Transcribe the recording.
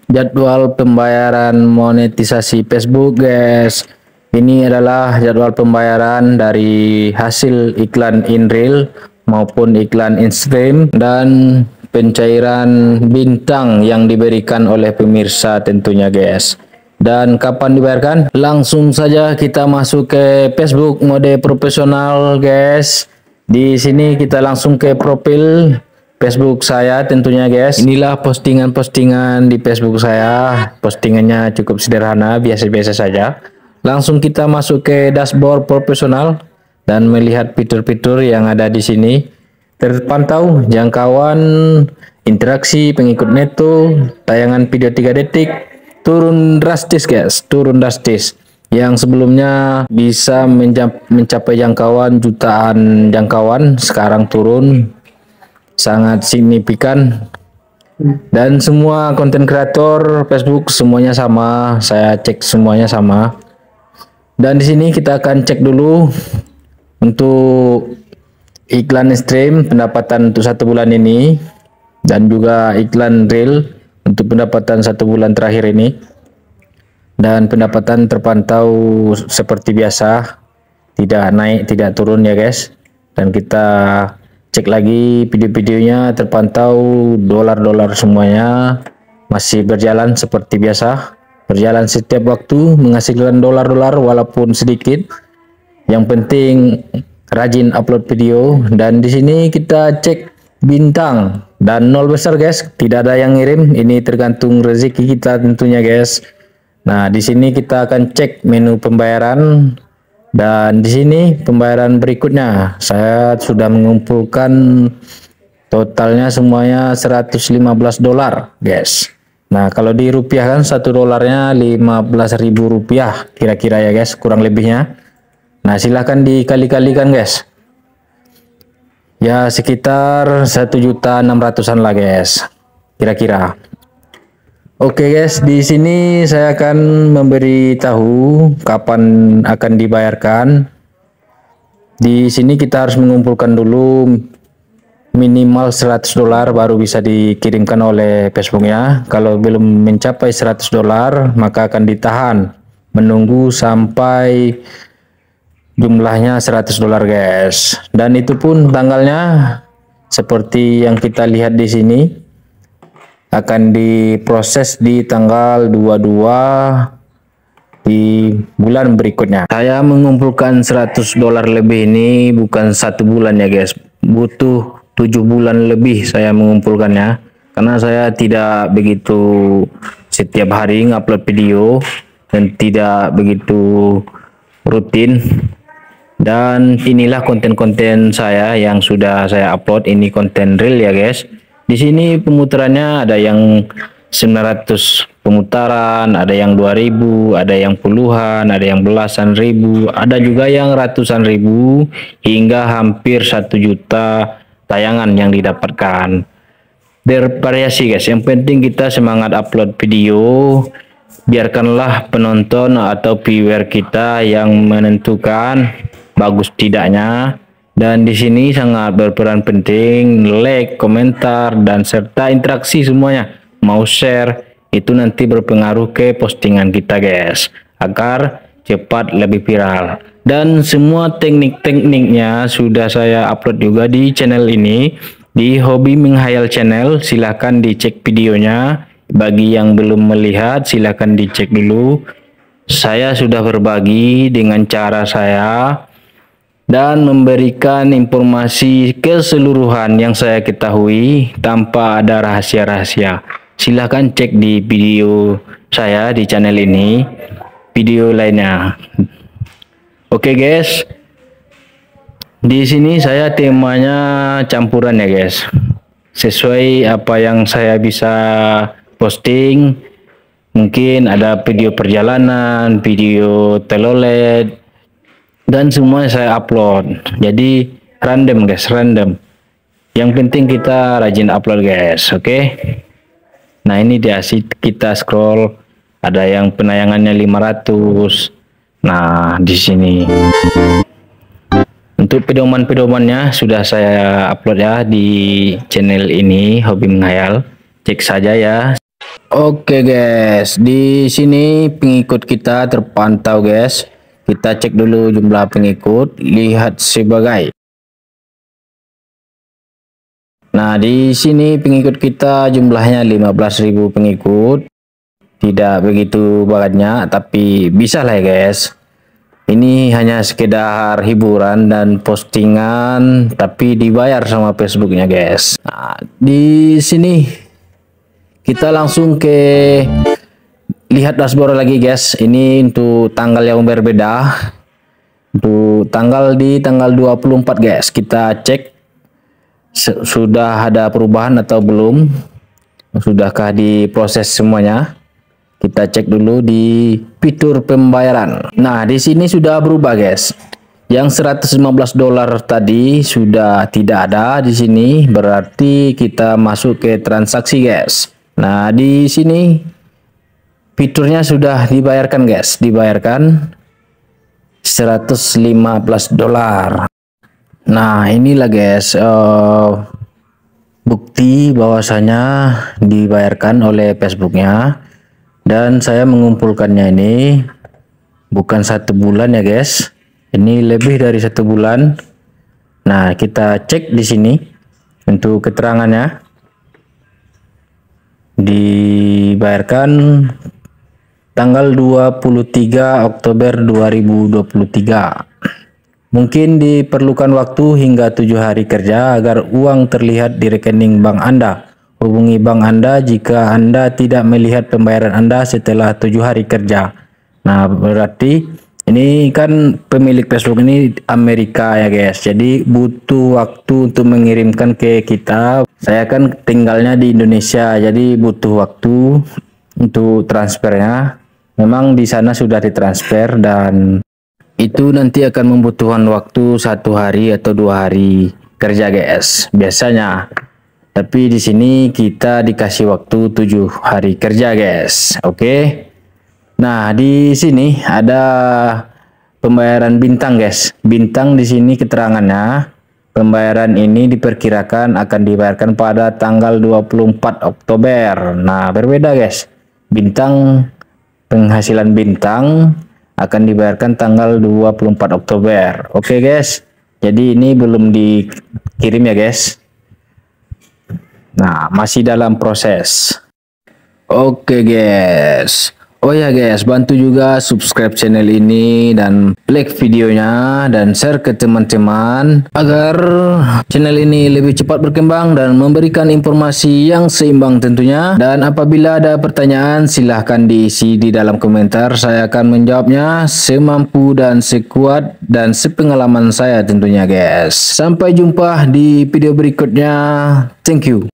jadwal pembayaran monetisasi Facebook, guys. Ini adalah jadwal pembayaran dari hasil iklan InReal maupun iklan InStream dan pencairan bintang yang diberikan oleh pemirsa tentunya, guys. Dan kapan dibayarkan? Langsung saja kita masuk ke Facebook mode profesional, guys. Di sini kita langsung ke profil Facebook saya tentunya, guys. Inilah postingan-postingan di Facebook saya. Postingannya cukup sederhana, biasa-biasa saja. Langsung kita masuk ke dashboard profesional dan melihat fitur-fitur yang ada di sini. Terpantau jangkauan, interaksi, pengikut neto, tayangan video 3 detik, turun drastis, guys, turun drastis. Yang sebelumnya bisa mencapai jangkauan jutaan jangkauan, sekarang turun sangat signifikan. Dan semua konten kreator Facebook semuanya sama, saya cek semuanya sama. Dan di sini kita akan cek dulu untuk iklan stream pendapatan untuk 1 bulan ini dan juga iklan real untuk pendapatan 1 bulan terakhir ini. Dan pendapatan terpantau seperti biasa, tidak naik tidak turun ya, guys. Dan kita cek lagi video-videonya, terpantau dolar-dolar semuanya masih berjalan seperti biasa, berjalan setiap waktu menghasilkan dolar-dolar walaupun sedikit. Yang penting rajin upload video. Dan di sini kita cek bintang dan 0 besar, guys, tidak ada yang ngirim. Ini tergantung rezeki kita tentunya, guys. Nah, di sini kita akan cek menu pembayaran. Dan di sini pembayaran berikutnya saya sudah mengumpulkan totalnya semuanya 115 dolar, guys. Nah, kalau dirupiahkan 1 dolarnya 15.000 rupiah kira-kira ya, guys, kurang lebihnya. Nah, silahkan dikali-kalikan, guys. Ya, sekitar 1.600.000-an lah, guys, kira-kira. Oke, guys, di sini saya akan memberitahu kapan akan dibayarkan. Di sini kita harus mengumpulkan dulu minimal 100 dolar baru bisa dikirimkan oleh Facebooknya. Kalau belum mencapai 100 dolar maka akan ditahan menunggu sampai jumlahnya 100 dolar, guys. Dan itu pun tanggalnya seperti yang kita lihat di sini, akan diproses di tanggal 22 di bulan berikutnya. Saya mengumpulkan 100 dolar lebih ini bukan 1 bulan ya, guys, butuh 7 bulan lebih saya mengumpulkannya, karena saya tidak begitu setiap hari ngupload video dan tidak begitu rutin. Dan inilah konten-konten saya yang sudah saya upload, ini konten real ya, guys. Di sini pemutarannya ada yang 900 pemutaran, ada yang 2000, ada yang puluhan, ada yang belasan ribu, ada juga yang ratusan ribu hingga hampir 1 juta tayangan yang didapatkan. Bervariasi, guys, yang penting kita semangat upload video, biarkanlah penonton atau viewer kita yang menentukan bagus tidaknya. Dan di sini sangat berperan penting like, komentar, dan serta interaksi semuanya. Mau share itu nanti berpengaruh ke postingan kita, guys, agar cepat lebih viral. Dan semua teknik-tekniknya sudah saya upload juga di channel ini, di Hobi Menghayal Channel. Silahkan dicek videonya. Bagi yang belum melihat silahkan dicek dulu. Saya sudah berbagi dengan cara saya dan memberikan informasi keseluruhan yang saya ketahui tanpa ada rahasia-rahasia. Silahkan cek di video saya di channel ini, video lainnya. Oke, guys, di sini saya temanya campuran ya, guys, sesuai apa yang saya bisa posting. Mungkin ada video perjalanan, video telolet, dan semua saya upload. Jadi random, guys, random. Yang penting kita rajin upload, guys. Oke. Nah, ini dia, kita scroll, ada yang penayangannya 500. Nah, di sini untuk pedoman-pedomannya sudah saya upload ya di channel ini, Hobi Menghayal. Cek saja ya. Oke guys, di sini pengikut kita terpantau guys. Kita cek dulu jumlah pengikut, lihat sebagai. Nah, di sini pengikut kita jumlahnya 15.000 pengikut. Tidak begitu banyak, tapi bisa lah ya guys. Ini hanya sekedar hiburan dan postingan, tapi dibayar sama Facebooknya guys. Nah, di sini kita langsung ke lihat dashboard lagi guys. Ini untuk tanggal yang berbeda. Untuk tanggal di tanggal 24 guys. Kita cek sudah ada perubahan atau belum. Sudahkah diproses semuanya? Kita cek dulu di fitur pembayaran. Nah, di sini sudah berubah guys. Yang $115 tadi sudah tidak ada di sini, berarti kita masuk ke transaksi guys. Nah, di sini fiturnya sudah dibayarkan guys, dibayarkan $115. Nah, inilah guys bukti bahwasanya dibayarkan oleh Facebooknya. Dan saya mengumpulkannya ini bukan 1 bulan ya guys, ini lebih dari 1 bulan. Nah, kita cek di sini untuk keterangannya. Dibayarkan tanggal 23 Oktober 2023. Mungkin diperlukan waktu hingga 7 hari kerja agar uang terlihat di rekening bank Anda. Hubungi bank Anda jika Anda tidak melihat pembayaran Anda setelah 7 hari kerja. Nah, berarti ini kan pemilik Facebook ini Amerika ya guys. Jadi butuh waktu untuk mengirimkan ke kita. Saya kan tinggalnya di Indonesia, jadi butuh waktu untuk transfernya. Memang di sana sudah ditransfer dan itu nanti akan membutuhkan waktu 1 hari atau 2 hari kerja guys. Biasanya. Tapi di sini kita dikasih waktu 7 hari kerja guys. Oke. Nah, di sini ada pembayaran bintang guys. Bintang di sini keterangannya. Pembayaran ini diperkirakan akan dibayarkan pada tanggal 24 Oktober. Nah, berbeda guys. Bintang, penghasilan bintang akan dibayarkan tanggal 24 Oktober. Oke guys. Jadi ini belum dikirim ya guys. Nah, masih dalam proses. Oke guys. Oh ya guys, bantu juga subscribe channel ini dan like videonya dan share ke teman-teman agar channel ini lebih cepat berkembang dan memberikan informasi yang seimbang tentunya. Dan apabila ada pertanyaan silahkan diisi di dalam komentar, saya akan menjawabnya semampu dan sekuat dan sepengalaman saya tentunya guys. Sampai jumpa di video berikutnya. Thank you.